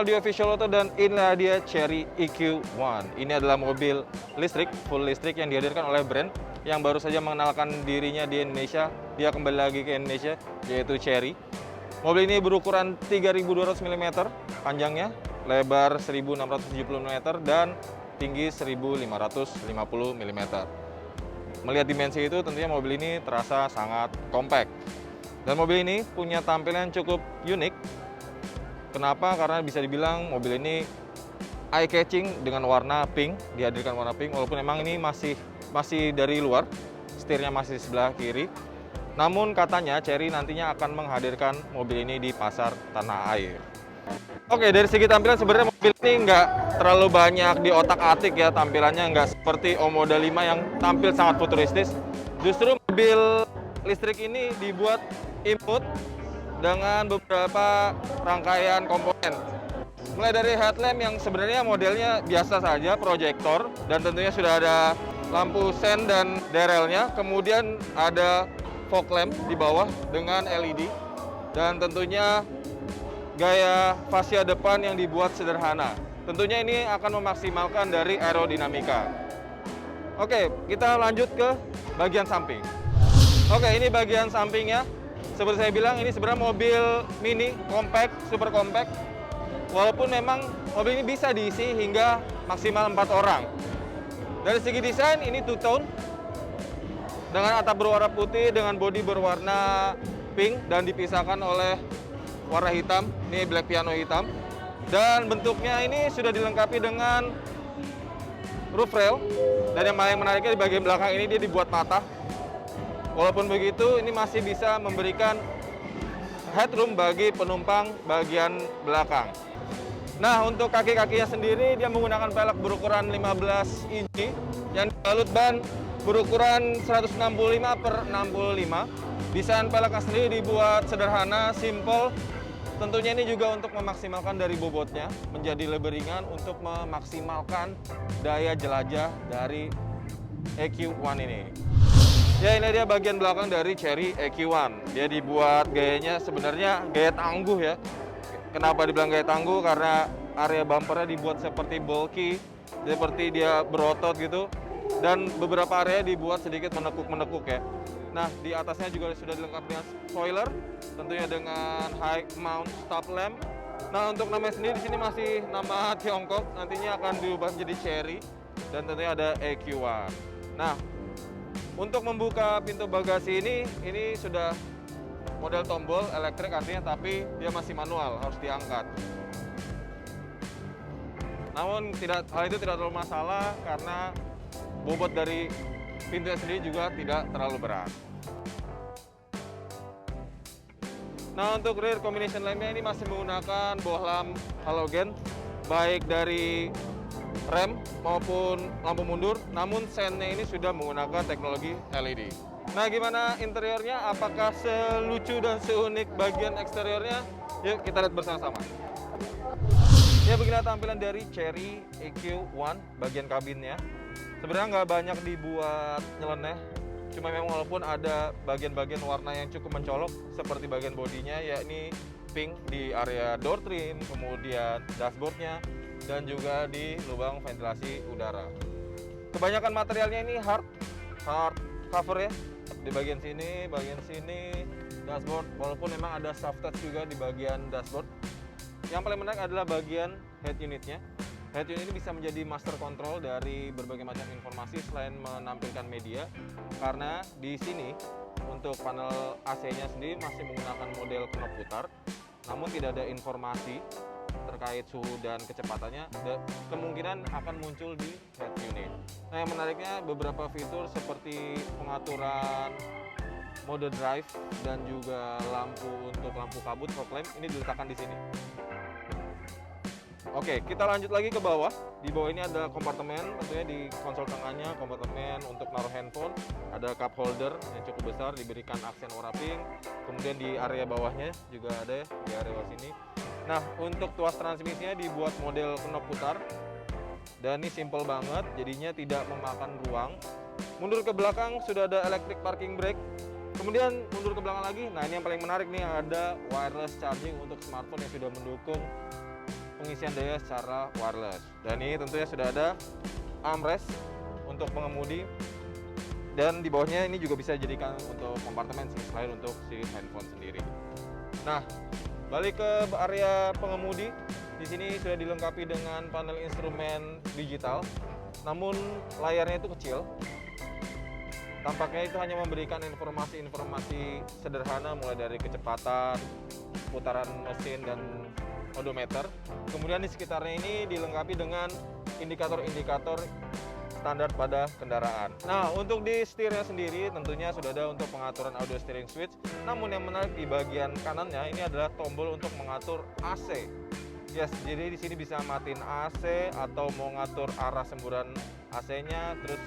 channel Dio Visual Auto dan inilah dia Chery EQ1. Ini adalah mobil listrik, full listrik yang dihadirkan oleh brand yang baru saja mengenalkan dirinya di Indonesia. Dia kembali lagi ke Indonesia, yaitu Chery. Mobil ini berukuran 3200 mm panjangnya, lebar 1670 mm dan tinggi 1550 mm. Melihat dimensi itu tentunya mobil ini terasa sangat kompak. Dan mobil ini punya tampilan cukup unik. Kenapa? Karena bisa dibilang mobil ini eye catching dengan warna pink, dihadirkan warna pink walaupun memang ini masih dari luar, setirnya masih sebelah kiri. Namun katanya Chery nantinya akan menghadirkan mobil ini di pasar tanah air. Oke, dari segi tampilan sebenarnya mobil ini nggak terlalu banyak di otak-atik ya, tampilannya nggak seperti Omoda 5 yang tampil sangat futuristis. Justru mobil listrik ini dibuat imut dengan beberapa rangkaian komponen. Mulai dari headlamp yang sebenarnya modelnya biasa saja, proyektor, dan tentunya sudah ada lampu sen dan derelnya. Kemudian ada fog lamp di bawah dengan LED. Dan tentunya gaya fascia depan yang dibuat sederhana. Tentunya ini akan memaksimalkan dari aerodinamika. Oke, kita lanjut ke bagian samping. Oke, ini bagian sampingnya. Seperti saya bilang, ini sebenarnya mobil mini, compact, super compact. Walaupun memang mobil ini bisa diisi hingga maksimal 4 orang. Dari segi desain, ini two-tone. Dengan atap berwarna putih, dengan bodi berwarna pink, dan dipisahkan oleh warna hitam. Ini black piano hitam. Dan bentuknya ini sudah dilengkapi dengan roof rail. Dan yang paling menariknya di bagian belakang ini dia dibuat patah. Walaupun begitu, ini masih bisa memberikan headroom bagi penumpang bagian belakang. Nah, untuk kaki-kakinya sendiri, dia menggunakan pelek berukuran 15 inci yang dibalut ban berukuran 165/65. Desain peleknya sendiri dibuat sederhana, simple. Tentunya ini juga untuk memaksimalkan dari bobotnya, menjadi lebih ringan untuk memaksimalkan daya jelajah dari EQ1 ini. Ya, ini dia bagian belakang dari Chery EQ1. Dia dibuat gayanya sebenarnya gaya tangguh ya. Kenapa dibilang gaya tangguh? Karena area bumpernya dibuat seperti bulky, seperti dia berotot gitu. Dan beberapa area dibuat sedikit menekuk-menekuk ya. Nah, di atasnya juga sudah dilengkapi dengan spoiler, tentunya dengan high mount stop lamp. Nah, untuk namanya sendiri di sini masih nama Tiongkok, nantinya akan diubah menjadi Chery dan tentunya ada EQ1. Nah, untuk membuka pintu bagasi ini sudah model tombol elektrik artinya, tapi dia masih manual, harus diangkat. Namun hal itu tidak terlalu masalah karena bobot dari pintunya sendiri juga tidak terlalu berat. Nah, untuk rear combination lampnya ini masih menggunakan bohlam halogen, baik dari rem maupun lampu mundur, namun sennya ini sudah menggunakan teknologi LED. Nah, gimana interiornya? Apakah selucu dan seunik bagian eksteriornya? Yuk kita lihat bersama-sama. Ya, beginilah tampilan dari Chery EQ1 bagian kabinnya. Sebenarnya nggak banyak dibuat nyeleneh, cuma memang walaupun ada bagian-bagian warna yang cukup mencolok seperti bagian bodinya, yakni pink di area door trim, kemudian dashboardnya, dan juga di lubang ventilasi udara. Kebanyakan materialnya ini hard cover ya, di bagian sini, dashboard, walaupun memang ada soft touch juga di bagian dashboard. Yang paling menarik adalah bagian head unitnya. Head unit ini bisa menjadi master control dari berbagai macam informasi selain menampilkan media, karena di sini untuk panel AC-nya sendiri masih menggunakan model knob putar, namun tidak ada informasi terkait suhu dan kecepatannya, kemungkinan akan muncul di head unit. Nah, yang menariknya beberapa fitur seperti pengaturan mode drive dan juga untuk lampu kabut fog lamp ini diletakkan di sini. Oke, kita lanjut lagi ke bawah. Di bawah ini ada kompartemen, tentunya di konsol tengahnya kompartemen untuk naruh handphone. Ada cup holder yang cukup besar, diberikan aksen warna pink. Kemudian di area bawahnya juga ada ya, di area bawah sini. Nah, untuk tuas transmisinya dibuat model knob putar. Dan ini simple banget, jadinya tidak memakan ruang. Mundur ke belakang sudah ada electric parking brake. Kemudian mundur ke belakang lagi, nah ini yang paling menarik nih, ada wireless charging untuk smartphone yang sudah mendukung pengisian daya secara wireless. Dan ini tentunya sudah ada armrest untuk pengemudi, dan di bawahnya ini juga bisa dijadikan untuk kompartemen selain untuk si handphone sendiri. Nah, balik ke area pengemudi, di sini sudah dilengkapi dengan panel instrumen digital, namun layarnya itu kecil. Tampaknya itu hanya memberikan informasi-informasi sederhana mulai dari kecepatan, putaran mesin, dan odometer. Kemudian di sekitarnya ini dilengkapi dengan indikator-indikator standar pada kendaraan. Nah, untuk di setirnya sendiri tentunya sudah ada untuk pengaturan audio steering switch. Namun yang menarik di bagian kanannya ini adalah tombol untuk mengatur AC. Yes, jadi di sini bisa matiin AC atau mau ngatur arah semburan AC-nya, terus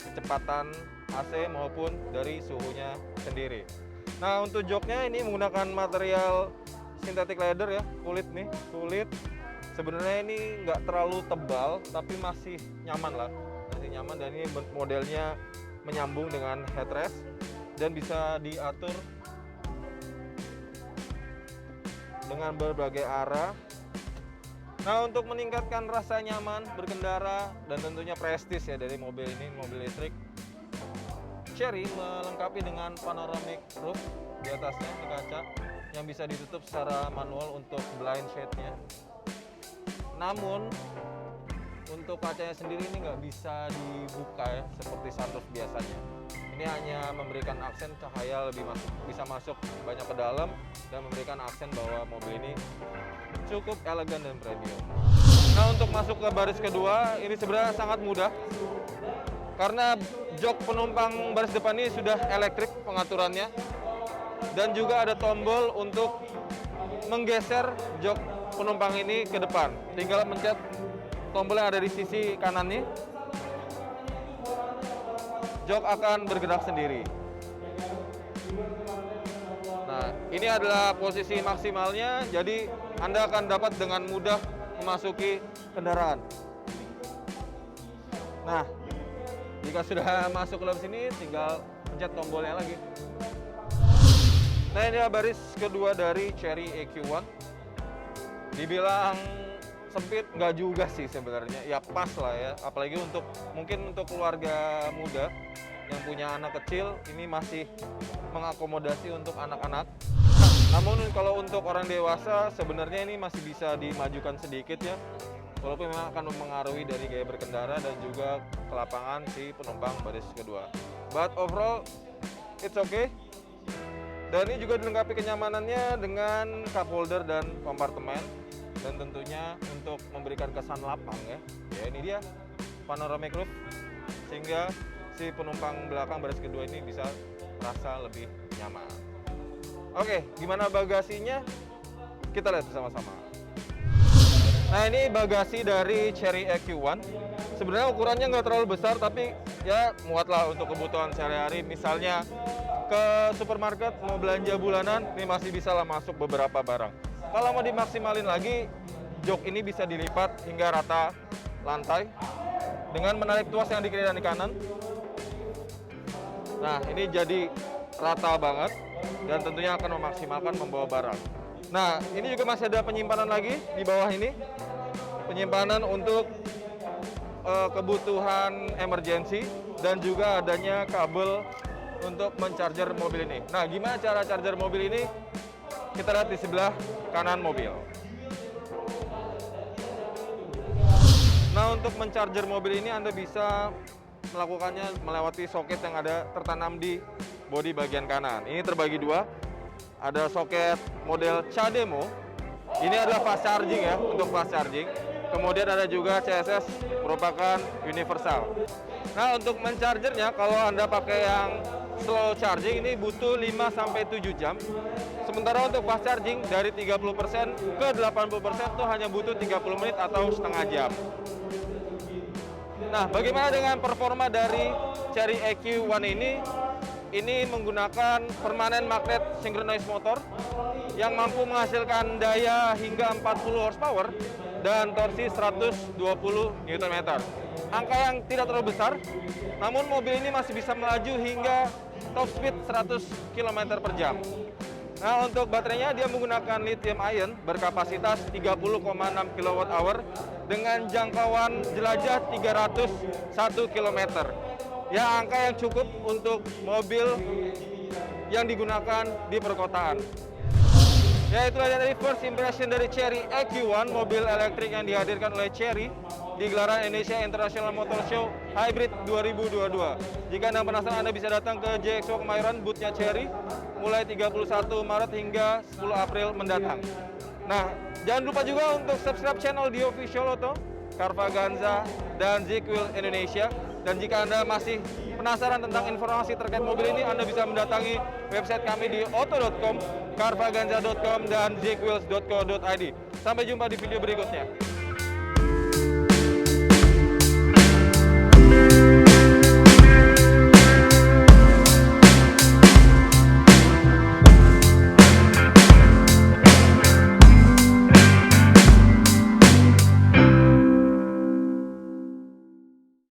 kecepatan AC maupun dari suhunya sendiri. Nah, untuk joknya ini menggunakan material synthetic leather ya, kulit nih, kulit. Sebenarnya ini nggak terlalu tebal, tapi masih nyaman lah. Masih nyaman, dan ini modelnya menyambung dengan headrest dan bisa diatur dengan berbagai arah. Nah, untuk meningkatkan rasa nyaman berkendara dan tentunya prestis ya dari mobil ini, mobil listrik, Chery melengkapi dengan panoramic roof di atasnya, di kaca yang bisa ditutup secara manual untuk blind shade-nya. Namun untuk kacanya sendiri ini nggak bisa dibuka ya seperti sunroof biasanya. Ini hanya memberikan aksen cahaya lebih bisa masuk banyak ke dalam dan memberikan aksen bahwa mobil ini cukup elegan dan premium. Nah, untuk masuk ke baris kedua ini sebenarnya sangat mudah karena jok penumpang baris depan ini sudah elektrik pengaturannya, dan juga ada tombol untuk menggeser jok penumpang ini ke depan. Tinggal mencet tombol yang ada di sisi kanan nih, jok akan bergerak sendiri. Nah, ini adalah posisi maksimalnya, jadi Anda akan dapat dengan mudah memasuki kendaraan. Nah, jika sudah masuk ke dalam sini, tinggal pencet tombolnya lagi. Nah, ini adalah baris kedua dari Chery EQ1. Dibilang sempit nggak juga sih sebenarnya, ya pas lah ya, apalagi mungkin untuk keluarga muda yang punya anak kecil, ini masih mengakomodasi untuk anak-anak. Namun kalau untuk orang dewasa sebenarnya ini masih bisa dimajukan sedikit ya, walaupun memang akan mempengaruhi dari gaya berkendara dan juga kelapangan si penumpang baris kedua. But overall it's okay. Dan ini juga dilengkapi kenyamanannya dengan cup holder dan kompartemen. Dan tentunya untuk memberikan kesan lapang ya. Ya, ini dia panoramic roof, sehingga si penumpang belakang baris kedua ini bisa merasa lebih nyaman. Oke, gimana bagasinya? Kita lihat bersama-sama. Nah, ini bagasi dari Chery EQ1. Sebenarnya ukurannya nggak terlalu besar, tapi ya muatlah untuk kebutuhan sehari-hari. Misalnya ke supermarket mau belanja bulanan, ini masih bisa lah masuk beberapa barang. Kalau mau dimaksimalin lagi, jok ini bisa dilipat hingga rata lantai dengan menarik tuas yang di kiri dan di kanan. Nah, ini jadi rata banget dan tentunya akan memaksimalkan membawa barang. Nah, ini juga masih ada penyimpanan lagi di bawah ini. Penyimpanan untuk kebutuhan emergency dan juga adanya kabel untuk mencharger mobil ini. Nah, gimana cara charger mobil ini? Kita lihat di sebelah kanan mobil. Nah, untuk mencharger mobil ini Anda bisa melakukannya melewati soket yang ada tertanam di bodi bagian kanan. Ini terbagi dua. Ada soket model CHAdeMO. Ini adalah fast charging ya, untuk fast charging. Kemudian ada juga CSS, merupakan universal. Nah, untuk menchargernya kalau Anda pakai yang slow charging ini butuh 5-7 jam. Sementara untuk fast charging dari 30% ke 80% itu hanya butuh 30 menit atau setengah jam. Nah, bagaimana dengan performa dari Chery EQ1 ini? Ini menggunakan permanen magnet synchronous motor yang mampu menghasilkan daya hingga 40 horsepower dan torsi 120 Nm. Angka yang tidak terlalu besar, namun mobil ini masih bisa melaju hingga top speed 100 km per jam. Nah, untuk baterainya dia menggunakan lithium ion berkapasitas 30,6 kWh dengan jangkauan jelajah 301 km. Ya, angka yang cukup untuk mobil yang digunakan di perkotaan. Ya, itulah dari first impression dari Chery EQ1, mobil elektrik yang dihadirkan oleh Chery di gelaran Indonesia International Motor Show Hybrid 2022. Jika Anda penasaran, Anda bisa datang ke JXPO Kemayoran, booth-nya Chery, mulai 31 Maret hingga 10 April mendatang. Nah, jangan lupa juga untuk subscribe channel Dio Official Auto, Carvaganza, dan Zekwil Indonesia. Dan jika Anda masih penasaran tentang informasi terkait mobil ini, Anda bisa mendatangi website kami di auto.com, carvaganza.com, dan zekwils.co.id. Sampai jumpa di video berikutnya.